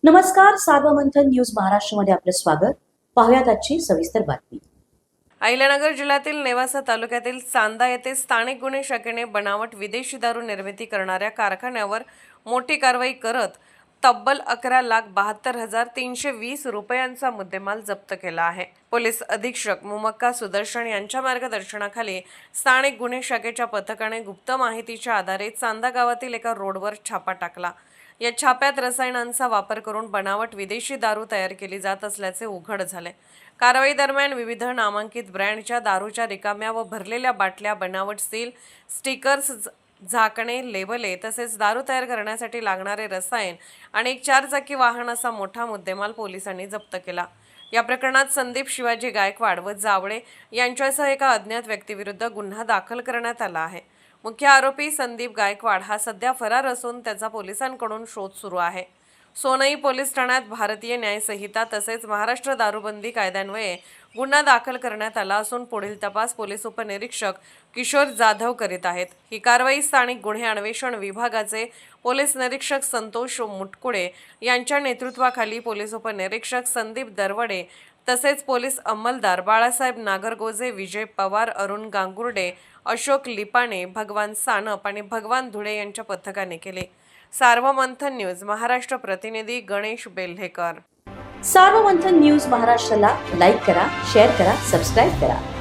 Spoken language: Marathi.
नमस्कार, सार्वमंथन न्यूज महाराष्ट्रमध्ये आपलं स्वागत. पाहुयात आजची सविस्तर बातमी. अहिल्यानगर जिल्ह्यातील नेवासा तालुक्यातील चांदा येथे स्थानिक गुन्हे शाखेने बनावट विदेशी दारू निर्मिती करणाऱ्या कारखान्यावर मोठी कारवाई करत तब्बल 11,72,320 रुपयांचा मुद्देमाल जप्त केला आहे. पोलीस अधीक्षक मुमक्का सुदर्शन यांच्या मार्गदर्शनाखाली स्थानिक गुन्हे शाखेच्या पथकाने गुप्त माहितीच्या आधारे चांदा गावातील एका रोडवर छापा टाकला. या छाप्यात रसायनांचा वापर करून बनावट विदेशी दारू तयार केली जात असल्याचे उघड झाले. कारवाई दरम्यान विविध नामांकित ब्रँडच्या दारूच्या रिकाम्या व भरलेल्या बाटल्या, बनावट सील, स्टिकर्स, झाकणे, लेबले तसेच दारू तयार करण्यासाठी लागणारे रसायन आणि एक 4-चाकी वाहन असा मोठा मुद्देमाल पोलिसांनी जप्त केला. या प्रकरणात संदीप शिवाजी गायकवाड व जावळे यांच्यासह एका अज्ञात व्यक्तीविरुद्ध गुन्हा दाखल करण्यात आला आहे. मुख्य आरोपी संदीप गायकवाड हा सध्या फरार असून त्याचा पोलिसांकडून शोध सुरू आहे. सोनई पोलीस ठाण्यात भारतीय न्याय संहिता तसेच महाराष्ट्र दारूबंदी कायद्यान्वये गुन्हा दाखल करण्यात आला असून पुढील तपास पोलीस उपनिरीक्षक किशोर जाधव करीत आहेत. ही कारवाई स्थानिक गुन्हे अन्वेषण विभागाचे पोलीस निरीक्षक संतोष मुटकुळे यांच्या नेतृत्वाखाली पोलीस उपनिरीक्षक संदीप दरवडे तसेच पोलीस अंमलदार बाळासाहेब नागरगोजे, विजय पवार, अरुण गांगुर्डे, अशोक लिपाणे, भगवान सानप आणि भगवान धुळे यांच्या पथकाने केले. सार्वमंथन न्यूज महाराष्ट्र प्रतिनिधी गणेश बेल्हेकर. सार्वमंथन न्यूज महाराष्ट्राला लाईक करा, शेअर करा, सबस्क्राईब करा.